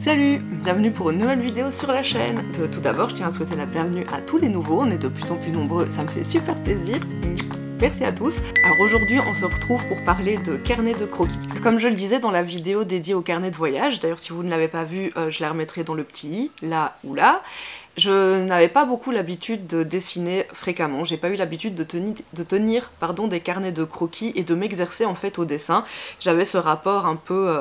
Salut, bienvenue pour une nouvelle vidéo sur la chaîne. Tout d'abord, je tiens à souhaiter la bienvenue à tous les nouveaux, on est de plus en plus nombreux, ça me fait super plaisir. Merci à tous. Alors aujourd'hui, on se retrouve pour parler de carnet de croquis. Comme je le disais dans la vidéo dédiée au carnet de voyage, d'ailleurs si vous ne l'avez pas vu, je la remettrai dans le petit i, là ou là. Je n'avais pas beaucoup l'habitude de dessiner fréquemment, j'ai pas eu l'habitude de tenir des carnets de croquis et de m'exercer en fait au dessin. J'avais ce rapport un peu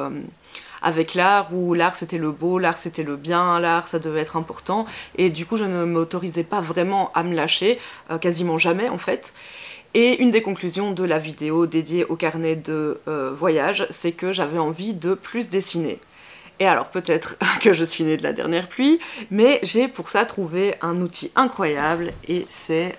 avec l'art, où l'art c'était le beau, l'art c'était le bien, l'art ça devait être important, et du coup je ne m'autorisais pas vraiment à me lâcher, quasiment jamais en fait. Et une des conclusions de la vidéo dédiée au carnet de voyage, c'est que j'avais envie de plus dessiner. Et alors peut-être que je suis née de la dernière pluie, mais j'ai pour ça trouvé un outil incroyable, et c'est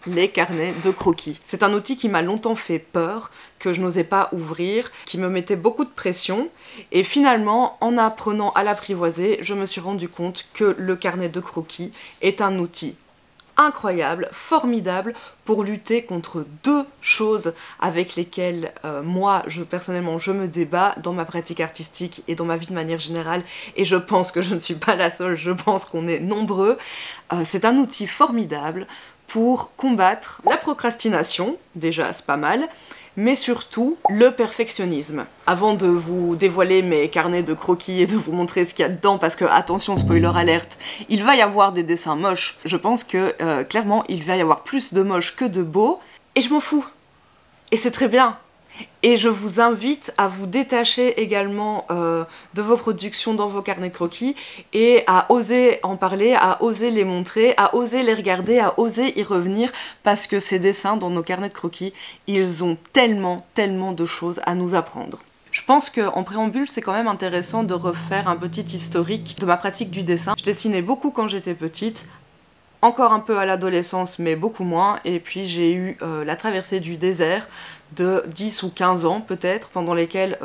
les carnets de croquis. C'est un outil qui m'a longtemps fait peur, que je n'osais pas ouvrir, qui me mettait beaucoup de pression, et finalement, en apprenant à l'apprivoiser, je me suis rendu compte que le carnet de croquis est un outil incroyable, formidable, pour lutter contre deux choses avec lesquelles moi, personnellement, je me débat dans ma pratique artistique et dans ma vie de manière générale, et je pense que je ne suis pas la seule, je pense qu'on est nombreux. C'est un outil formidable pour combattre la procrastination, déjà c'est pas mal, mais surtout le perfectionnisme. Avant de vous dévoiler mes carnets de croquis et de vous montrer ce qu'il y a dedans, parce que, attention, spoiler alerte, il va y avoir des dessins moches. Je pense que, clairement, il va y avoir plus de moches que de beaux, et je m'en fous. Et c'est très bien. Et je vous invite à vous détacher également de vos productions dans vos carnets de croquis et à oser en parler, à oser les montrer, à oser les regarder, à oser y revenir, parce que ces dessins dans nos carnets de croquis, ils ont tellement de choses à nous apprendre. Je pense qu'en préambule, c'est quand même intéressant de refaire un petit historique de ma pratique du dessin. Je dessinais beaucoup quand j'étais petite, encore un peu à l'adolescence, mais beaucoup moins, et puis j'ai eu la traversée du désert de 10 ou 15 ans peut-être, pendant lesquels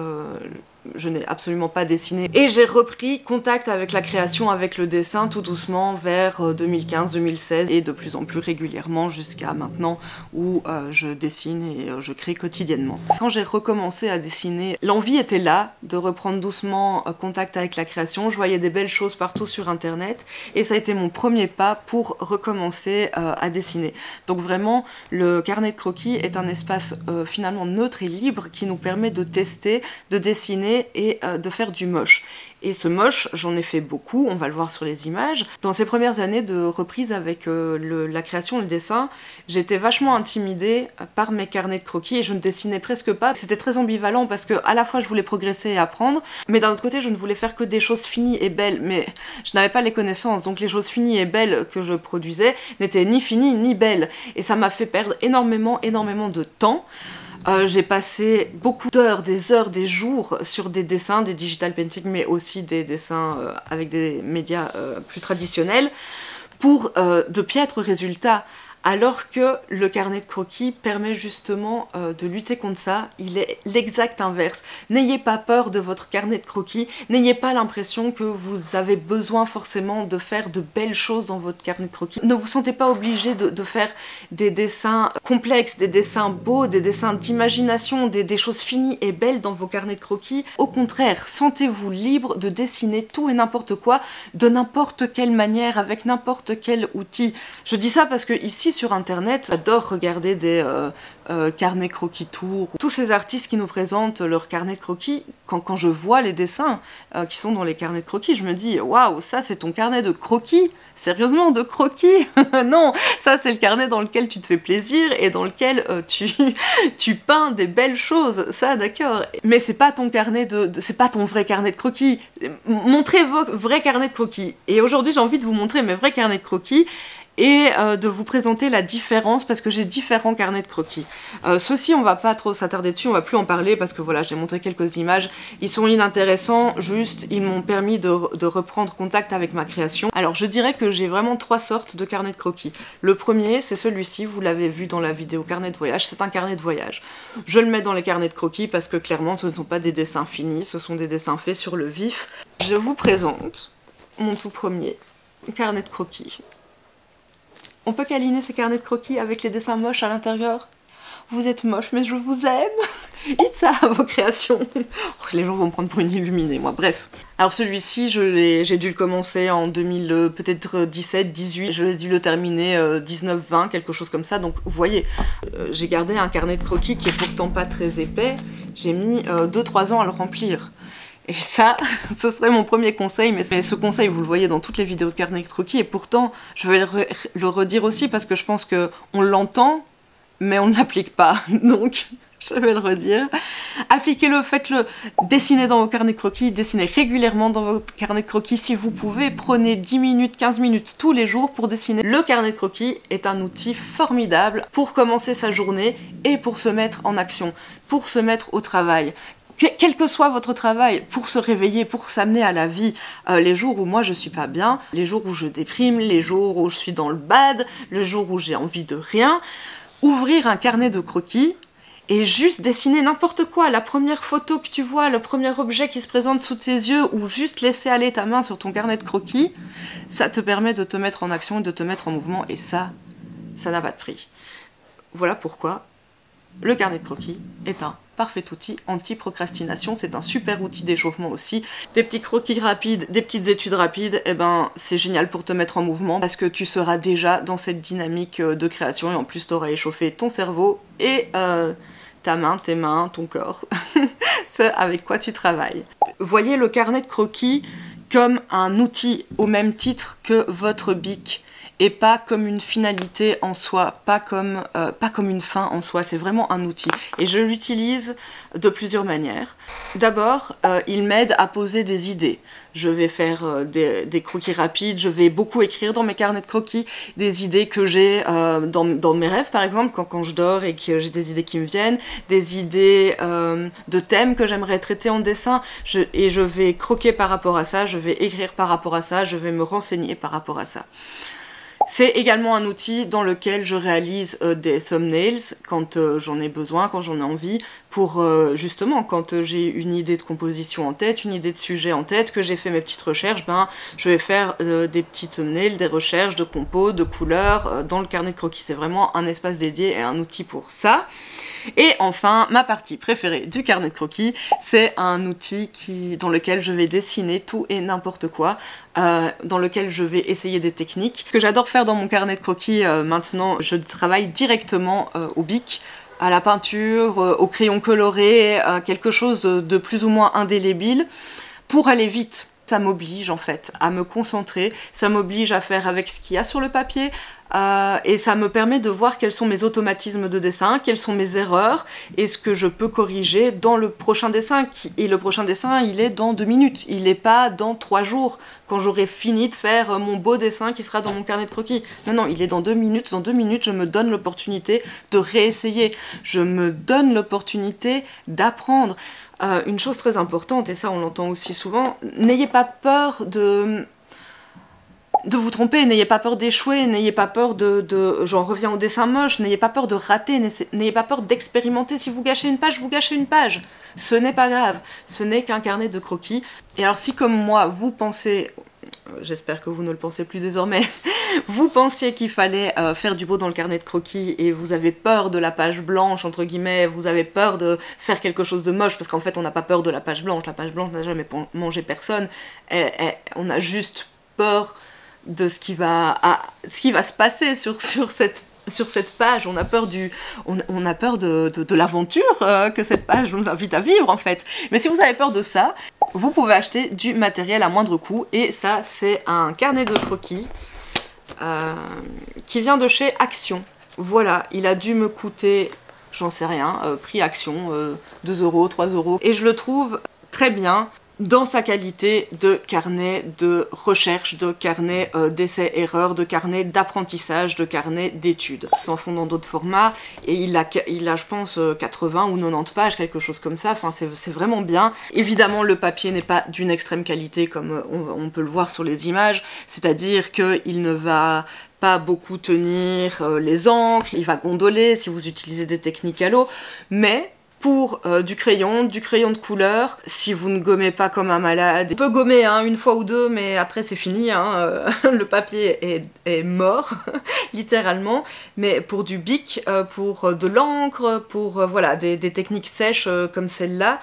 je n'ai absolument pas dessiné. Et j'ai repris contact avec la création, avec le dessin, tout doucement vers 2015-2016, et de plus en plus régulièrement jusqu'à maintenant où je dessine et je crée quotidiennement. Quand j'ai recommencé à dessiner, l'envie était là de reprendre doucement contact avec la création. Je voyais des belles choses partout sur internet, et ça a été mon premier pas pour recommencer à dessiner. Donc vraiment, le carnet de croquis est un espace finalement neutre et libre qui nous permet de tester, de dessiner et de faire du moche. Et ce moche, j'en ai fait beaucoup, on va le voir sur les images. Dans ces premières années de reprise avec la création et le dessin, j'étais vachement intimidée par mes carnets de croquis et je ne dessinais presque pas. C'était très ambivalent parce que à la fois je voulais progresser et apprendre, mais d'un autre côté je ne voulais faire que des choses finies et belles, mais je n'avais pas les connaissances, donc les choses finies et belles que je produisais n'étaient ni finies ni belles. Et ça m'a fait perdre énormément de temps. J'ai passé beaucoup d'heures, des jours sur des dessins, des digital painting, mais aussi des dessins avec des médias plus traditionnels, pour de piètres résultats. Alors que le carnet de croquis permet justement de lutter contre ça. Il est l'exact inverse. N'ayez pas peur de votre carnet de croquis, n'ayez pas l'impression que vous avez besoin forcément de faire de belles choses dans votre carnet de croquis. Ne vous sentez pas obligé de faire des dessins complexes, des dessins beaux, des dessins d'imagination, des choses finies et belles dans vos carnets de croquis. Au contraire, sentez-vous libre de dessiner tout et n'importe quoi, de n'importe quelle manière, avec n'importe quel outil. Je dis ça parce que ici, sur internet, j'adore regarder des carnets croquis tours, tous ces artistes qui nous présentent leurs carnets de croquis. Quand je vois les dessins qui sont dans les carnets de croquis, je me dis waouh, ça c'est ton carnet de croquis, sérieusement, de croquis? Non, ça c'est le carnet dans lequel tu te fais plaisir et dans lequel tu peins des belles choses, ça d'accord, mais c'est pas ton carnet c'est pas ton vrai carnet de croquis. Montrez vos vrais carnets de croquis, et aujourd'hui j'ai envie de vous montrer mes vrais carnets de croquis et de vous présenter la différence, parce que j'ai différents carnets de croquis. Ceux-ci, on va pas trop s'attarder dessus, on va plus en parler, parce que voilà, j'ai montré quelques images, ils sont inintéressants, juste ils m'ont permis de reprendre contact avec ma création. Alors je dirais que j'ai vraiment trois sortes de carnets de croquis. Le premier, c'est celui-ci, vous l'avez vu dans la vidéo carnet de voyage, c'est un carnet de voyage. Je le mets dans les carnets de croquis parce que clairement ce ne sont pas des dessins finis, ce sont des dessins faits sur le vif. Je vous présente mon tout premier carnet de croquis. On peut câliner ces carnets de croquis avec les dessins moches à l'intérieur. Vous êtes moche, mais je vous aime. Dites ça à vos créations. Les gens vont me prendre pour une illuminée, moi. Bref. Alors celui-ci, j'ai dû le commencer en 2000, peut-être 17, 18. J'ai dû le terminer 19, 20, quelque chose comme ça. Donc vous voyez, j'ai gardé un carnet de croquis qui est pourtant pas très épais. J'ai mis 2-3 ans à le remplir. Et ça, ce serait mon premier conseil, mais ce conseil, vous le voyez dans toutes les vidéos de carnet de croquis, et pourtant, je vais le redire aussi parce que je pense qu'on l'entend, mais on ne l'applique pas. Donc, je vais le redire. Appliquez-le, faites-le, dessinez dans vos carnets de croquis, dessinez régulièrement dans vos carnets de croquis. Si vous pouvez, prenez 10 minutes, 15 minutes tous les jours pour dessiner. Le carnet de croquis est un outil formidable pour commencer sa journée et pour se mettre en action, pour se mettre au travail. Quel que soit votre travail, pour se réveiller, pour s'amener à la vie, les jours où moi je suis pas bien, les jours où je déprime, les jours où je suis dans le bad, les jours où j'ai envie de rien, ouvrir un carnet de croquis et juste dessiner n'importe quoi, la première photo que tu vois, le premier objet qui se présente sous tes yeux, ou juste laisser aller ta main sur ton carnet de croquis, ça te permet de te mettre en action et de te mettre en mouvement, et ça n'a pas de prix. Voilà pourquoi le carnet de croquis est un parfait outil anti-procrastination, c'est un super outil d'échauffement aussi. Des petits croquis rapides, des petites études rapides, et ben c'est génial pour te mettre en mouvement parce que tu seras déjà dans cette dynamique de création et en plus tu auras échauffé ton cerveau et ta main, tes mains, ton corps, ce avec quoi tu travailles. Voyez le carnet de croquis comme un outil au même titre que votre bic. Et pas comme une finalité en soi, pas comme une fin en soi, c'est vraiment un outil. Et je l'utilise de plusieurs manières. D'abord, il m'aide à poser des idées. Je vais faire des croquis rapides, je vais beaucoup écrire dans mes carnets de croquis des idées que j'ai dans mes rêves, par exemple, quand je dors et que j'ai des idées qui me viennent, des idées de thèmes que j'aimerais traiter en dessin, et je vais croquer par rapport à ça, je vais écrire par rapport à ça, je vais me renseigner par rapport à ça. C'est également un outil dans lequel je réalise des thumbnails quand j'en ai besoin, quand j'en ai envie, pour justement quand j'ai une idée de composition en tête, une idée de sujet en tête, que j'ai fait mes petites recherches, ben je vais faire des petits thumbnails, des recherches de compos, de couleurs dans le carnet de croquis. C'est vraiment un espace dédié et un outil pour ça. Et enfin, ma partie préférée du carnet de croquis, c'est un outil dans lequel je vais dessiner tout et n'importe quoi, dans lequel je vais essayer des techniques. Ce que j'adore faire dans mon carnet de croquis maintenant, je travaille directement au bic, à la peinture, au crayon coloré, quelque chose de plus ou moins indélébile, pour aller vite. Ça m'oblige en fait à me concentrer, ça m'oblige à faire avec ce qu'il y a sur le papier, et ça me permet de voir quels sont mes automatismes de dessin, quelles sont mes erreurs, et ce que je peux corriger dans le prochain dessin. Et le prochain dessin, il est dans 2 minutes, il n'est pas dans 3 jours, quand j'aurai fini de faire mon beau dessin qui sera dans mon carnet de croquis. Non, non, il est dans 2 minutes, dans 2 minutes, je me donne l'opportunité de réessayer, je me donne l'opportunité d'apprendre. Une chose très importante, et ça on l'entend aussi souvent, n'ayez pas peur de vous tromper, n'ayez pas peur d'échouer, n'ayez pas peur j'en reviens au dessin moche, n'ayez pas peur de rater, n'ayez pas peur d'expérimenter. Si vous gâchez une page, vous gâchez une page. Ce n'est pas grave, ce n'est qu'un carnet de croquis. Et alors si comme moi, vous pensez, j'espère que vous ne le pensez plus désormais, vous pensiez qu'il fallait faire du beau dans le carnet de croquis et vous avez peur de la page blanche, entre guillemets, vous avez peur de faire quelque chose de moche, parce qu'en fait on n'a pas peur de la page blanche n'a jamais mangé personne, on a juste peur de ce qui va se passer sur cette page, on a peur de l'aventure que cette page nous invite à vivre en fait. Mais si vous avez peur de ça, vous pouvez acheter du matériel à moindre coût, et ça c'est un carnet de croquis qui vient de chez Action. Voilà, il a dû me coûter, j'en sais rien, prix Action, 2 €, 3 €, et je le trouve très bien dans sa qualité de carnet de recherche, de carnet d'essais-erreurs, de carnet d'apprentissage, de carnet d'études. Ils en font dans d'autres formats, et il a je pense 80 ou 90 pages, quelque chose comme ça, enfin c'est vraiment bien. Évidemment le papier n'est pas d'une extrême qualité comme on peut le voir sur les images, c'est-à-dire qu'il ne va pas beaucoup tenir les encres, il va gondoler si vous utilisez des techniques à l'eau, mais pour du crayon de couleur. Si vous ne gommez pas comme un malade, on peut gommer hein, une fois ou deux, mais après c'est fini, hein, le papier est mort, littéralement. Mais pour du bic, pour de l'encre, pour voilà, des techniques sèches comme celle-là,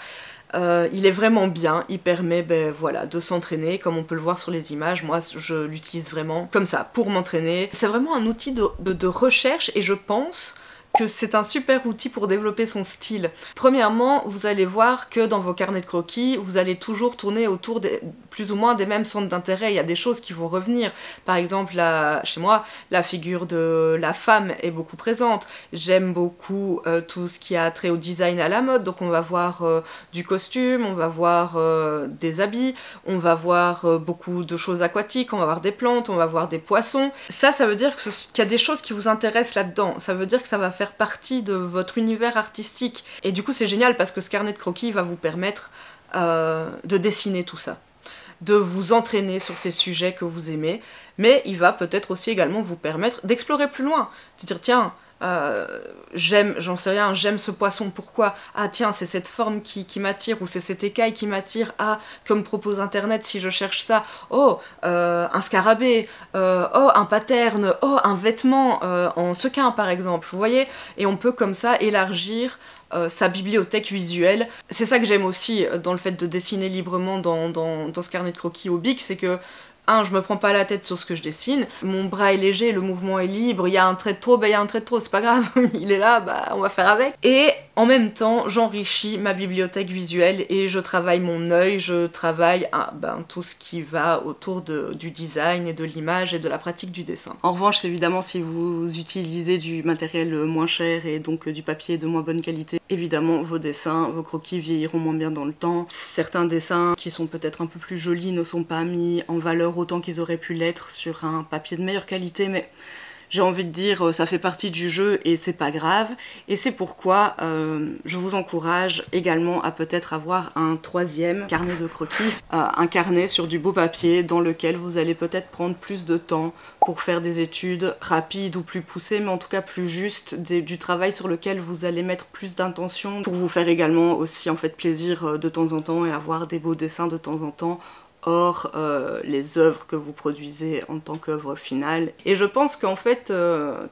il est vraiment bien, il permet voilà, de s'entraîner, comme on peut le voir sur les images. Moi je l'utilise vraiment comme ça, pour m'entraîner. C'est vraiment un outil de recherche et je pense que c'est un super outil pour développer son style. Premièrement, vous allez voir que dans vos carnets de croquis, vous allez toujours tourner autour plus ou moins des mêmes centres d'intérêt. Il y a des choses qui vont revenir. Par exemple, chez moi, la figure de la femme est beaucoup présente. J'aime beaucoup tout ce qui a trait au design à la mode. Donc on va voir du costume, on va voir des habits, on va voir beaucoup de choses aquatiques, on va voir des plantes, on va voir des poissons. Ça veut dire qu'il y a des choses qui vous intéressent là-dedans. Ça veut dire que ça va faire partie de votre univers artistique. Et du coup c'est génial parce que ce carnet de croquis va vous permettre de dessiner tout ça, de vous entraîner sur ces sujets que vous aimez, mais il va peut-être aussi également vous permettre d'explorer plus loin, de dire tiens, j'en sais rien, j'aime ce poisson, pourquoi? Ah tiens, c'est cette forme qui m'attire, ou c'est cette écaille qui m'attire, ah, comme propose internet, si je cherche ça, oh, un scarabée, oh, un pattern, oh, un vêtement en sequin par exemple, vous voyez? Et on peut comme ça élargir sa bibliothèque visuelle. C'est ça que j'aime aussi dans le fait de dessiner librement dans ce carnet de croquis au bic, c'est que je me prends pas la tête sur ce que je dessine, mon bras est léger, le mouvement est libre, il y a un trait de trop, il y a un trait de trop, c'est pas grave, il est là, on va faire avec. Et en même temps, j'enrichis ma bibliothèque visuelle et je travaille mon œil, je travaille tout ce qui va autour du design et de l'image et de la pratique du dessin. En revanche, évidemment, si vous utilisez du matériel moins cher et donc du papier de moins bonne qualité, évidemment, vos dessins, vos croquis vieilliront moins bien dans le temps. Certains dessins qui sont peut-être un peu plus jolis ne sont pas mis en valeur autant qu'ils auraient pu l'être sur un papier de meilleure qualité, mais j'ai envie de dire, ça fait partie du jeu et c'est pas grave. Et c'est pourquoi je vous encourage également à peut-être avoir un troisième carnet de croquis, un carnet sur du beau papier dans lequel vous allez peut-être prendre plus de temps pour faire des études rapides ou plus poussées, mais en tout cas plus justes, du travail sur lequel vous allez mettre plus d'intention pour vous faire également aussi en fait plaisir de temps en temps et avoir des beaux dessins de temps en temps, hors les œuvres que vous produisez en tant qu'œuvre finale. Et je pense qu'en fait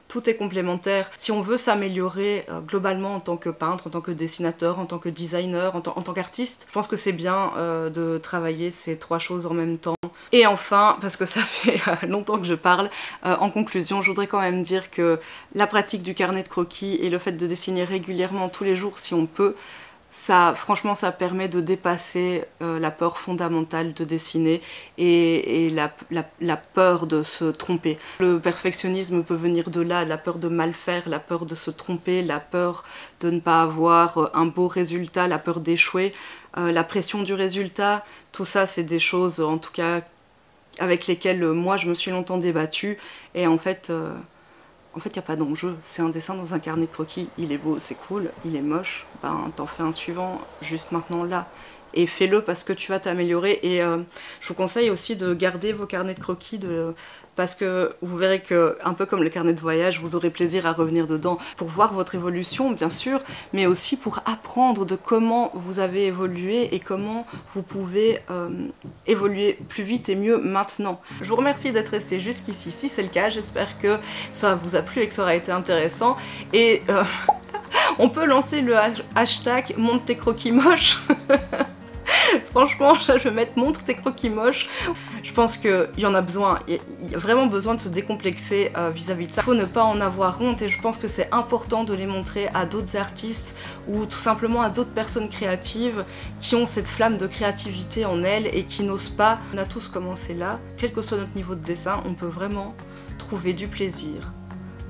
tout est complémentaire. Si on veut s'améliorer globalement en tant que peintre, en tant que dessinateur, en tant que designer, en tant qu'artiste, je pense que c'est bien de travailler ces trois choses en même temps. Et enfin, parce que ça fait longtemps que je parle, en conclusion, je voudrais quand même dire que la pratique du carnet de croquis et le fait de dessiner régulièrement tous les jours si on peut, ça, franchement, ça permet de dépasser la peur fondamentale de dessiner et la peur de se tromper. Le perfectionnisme peut venir de là, la peur de mal faire, la peur de se tromper, la peur de ne pas avoir un beau résultat, la peur d'échouer, la pression du résultat. Tout ça, c'est des choses, en tout cas, avec lesquelles moi, je me suis longtemps débattue. Et en fait, il n'y a pas d'enjeu, c'est un dessin dans un carnet de croquis, il est beau, c'est cool, il est moche, t'en fais un suivant, juste maintenant là. Et fais-le parce que tu vas t'améliorer. Et je vous conseille aussi de garder vos carnets de croquis, parce que vous verrez que, un peu comme le carnet de voyage, vous aurez plaisir à revenir dedans pour voir votre évolution, bien sûr, mais aussi pour apprendre de comment vous avez évolué et comment vous pouvez évoluer plus vite et mieux maintenant. Je vous remercie d'être resté jusqu'ici, si c'est le cas, j'espère que ça vous a plu et que ça aura été intéressant. Et on peut lancer le hashtag montre tes croquis moches. Franchement, je vais mettre montre tes croquis moches. Je pense qu'il y en a besoin, il y a vraiment besoin de se décomplexer vis-à-vis de ça. Il faut ne pas en avoir honte et je pense que c'est important de les montrer à d'autres artistes ou tout simplement à d'autres personnes créatives qui ont cette flamme de créativité en elles et qui n'osent pas. On a tous commencé là, quel que soit notre niveau de dessin, on peut vraiment trouver du plaisir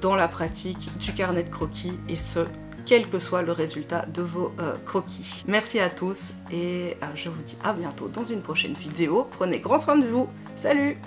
dans la pratique du carnet de croquis et ce, quel que soit le résultat de vos croquis. Merci à tous et je vous dis à bientôt dans une prochaine vidéo. Prenez grand soin de vous. Salut!